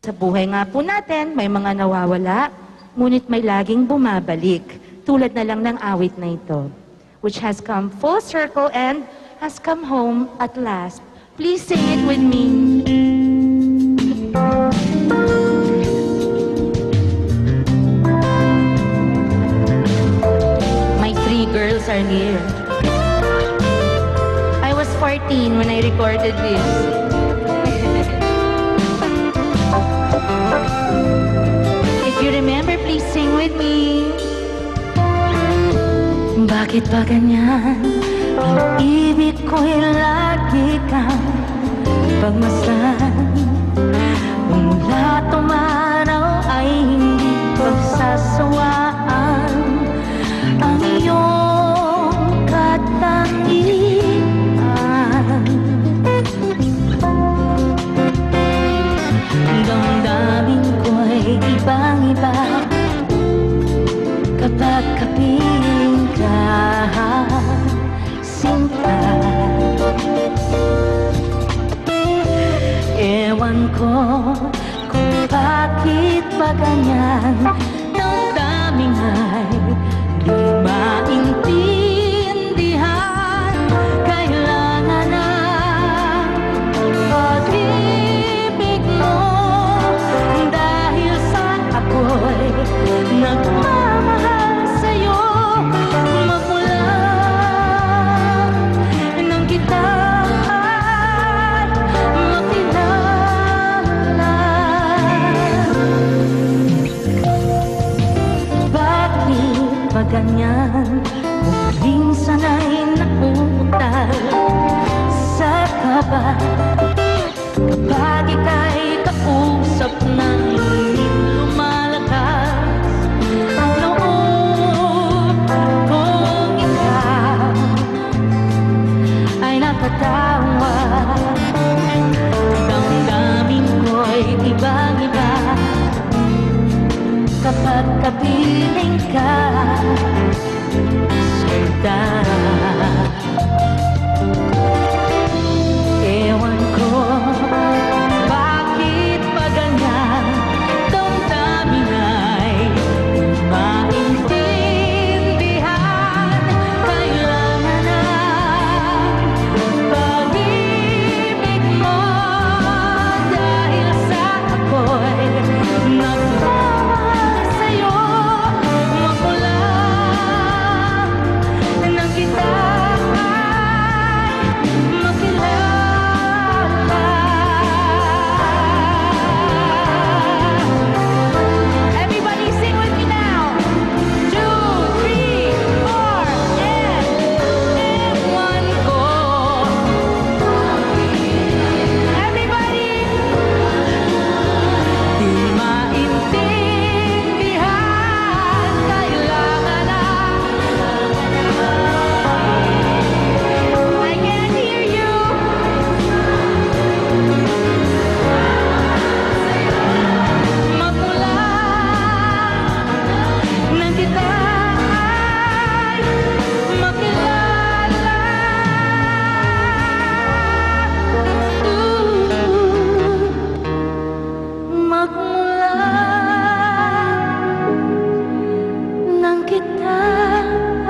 Sa buhay nga po natin, may mga nawawala, ngunit may laging bumabalik, tulad na lang ng awit na ito, which has come full circle and has come home at last. Please sing it with me. My three girls are here. I was 14 when I recorded this. If you remember, please sing with me. Bakit ba ganyan? Ang ibig ko'y lagi kang pagmasdan. Mula tumanaw ay hindi pagsasawaan ang iyong katangian. Damdamin ko'y ibang-iba kapag kapiling ka, sinta. Ewan ko kung bakit ba ganyan, damdamin ay di maintindihan. Kailangan ng pag-ibig mo, dahil sa ako'y nagmamahal sa'yo. Magmula nang kita ay makilala. Bakit ba ganyan? Muling sana'y nauutal sa kaba kapag ika'y kausap ng hindi lumalakas ang loob kong ikaw ay nakatawa. Damdamin ko'y ibang-iba kapag kapiling ka, sinta. Ewan ko bakit pa ganyan, damdamin ay di maintindihan. Kailangan ng pag-ibig mo, dahil sa ako'y nagmamahal sa'yo. Magmula nang kita ay makilala. Everybody sing with me now. 2, 3, 4, and ewan ko. Everybody! Di maintindihan, kailangan na. I can't hear you. Magmula nang kita ay makilala. Magmula nang kita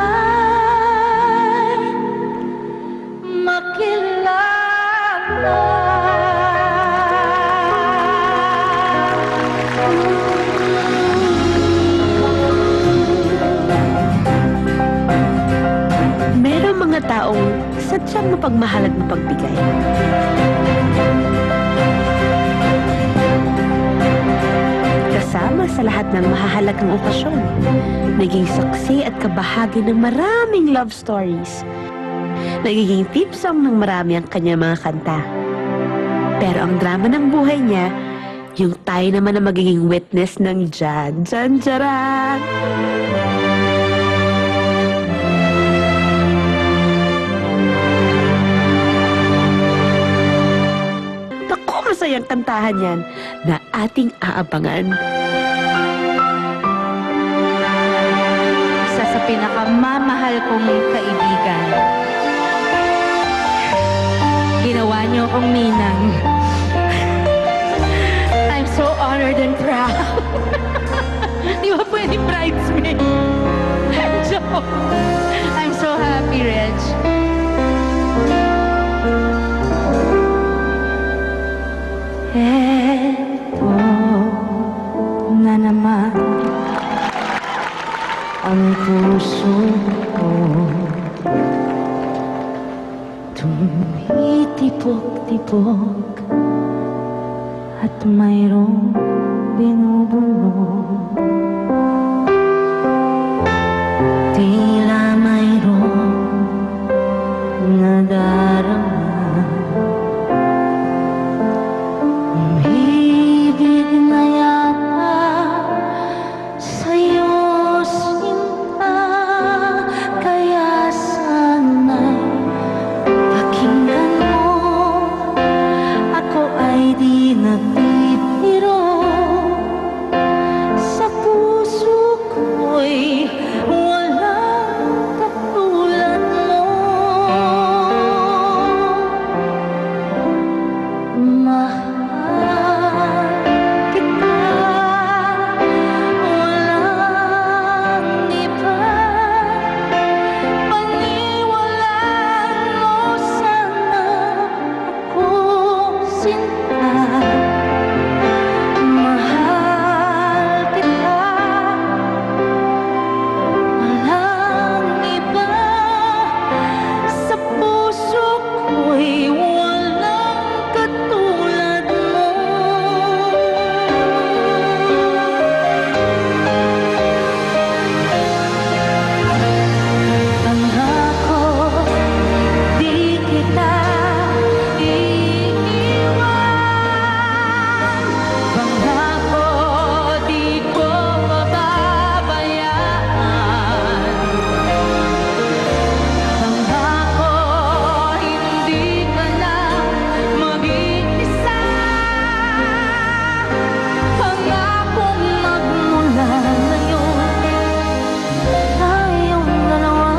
ay makilala. Merong mga taong sadyang mapagmahal at mapagbigay. Kasama sa lahat ng mahahalagang okasyon, naging saksi at kabahagi ng maraming love stories. Nagiging theme song ng marami ang kanyang mga kanta. Pero ang drama ng buhay niya, yung tayo naman na magiging witness ng Jan Jan Jaran. Naku, masayang kantahan yan na ating aabangan. Isa sa pinakamamahal kong kaibigan. Ginawa niyo akong ninang. I'm so honored more than proud. Di ba pwede bridesmaid? Joke. I'm so happy, Reg. Eto na naman ang puso ko. Tumitipok-tipok at mayroong binubulong. Tila mayroong nadarama. Umibig na yata sa'yo, sinta. Kaya sana'y pakinggan mo. Ako ay di nagbibiro. Sa puso ko'y walang katulad mo. Mahal kita, walang iba. Paniwalaan mo sana ako, sinta. Mahal kita, walang iba. Sa puso ko'y walang katulad mo. Pangako, di kita iiwan. Pangako, di ko pababayaan. Pangako, hindi ka na mag-iisa. Pangakong magmula ngayon, tayong dalawa.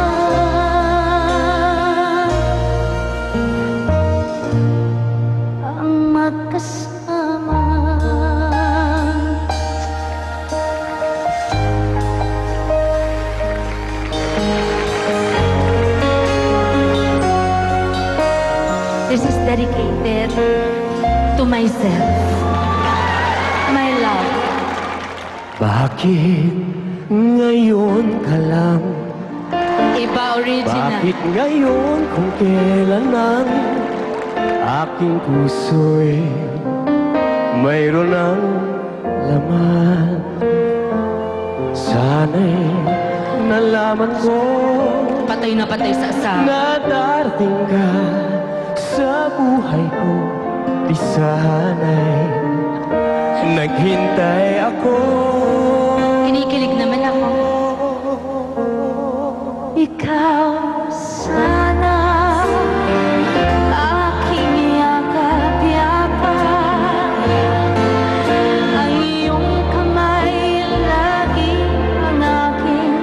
Ang magkasama. This is dedicated to myself, my love. Bakit ngayon ka lang? Iba original. Bakit ngayon kung kailan ang aking puso'y mayroon ng laman? Sana'y nalaman ko Patay na patay sa asawa. na darating ka sa buhay ko. Di sana'y naghintay ako. Kinikilig naman ako. Ikaw sana aking yakap-yakap. Ang iyong kamay lagi ang aking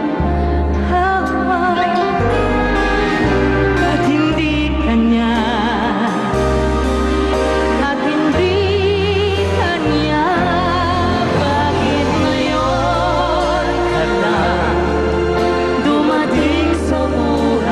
hawak. At hindi kanya, at hindi kanya. Bakit ngayon ka lang dumating sa buhay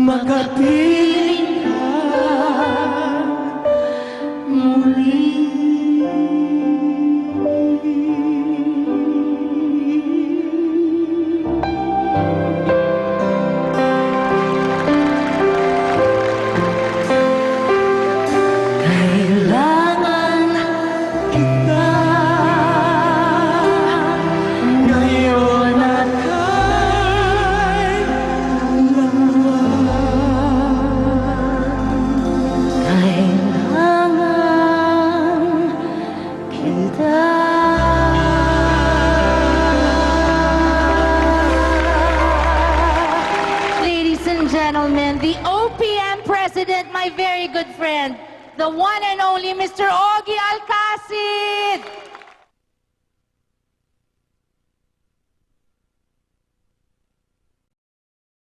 makapiling ka muli. Kailangan kita ngayon at kailangan kita. Ladies and gentlemen, the OPM president, my very good friend, the one and only Mr. Ogie Alcacid.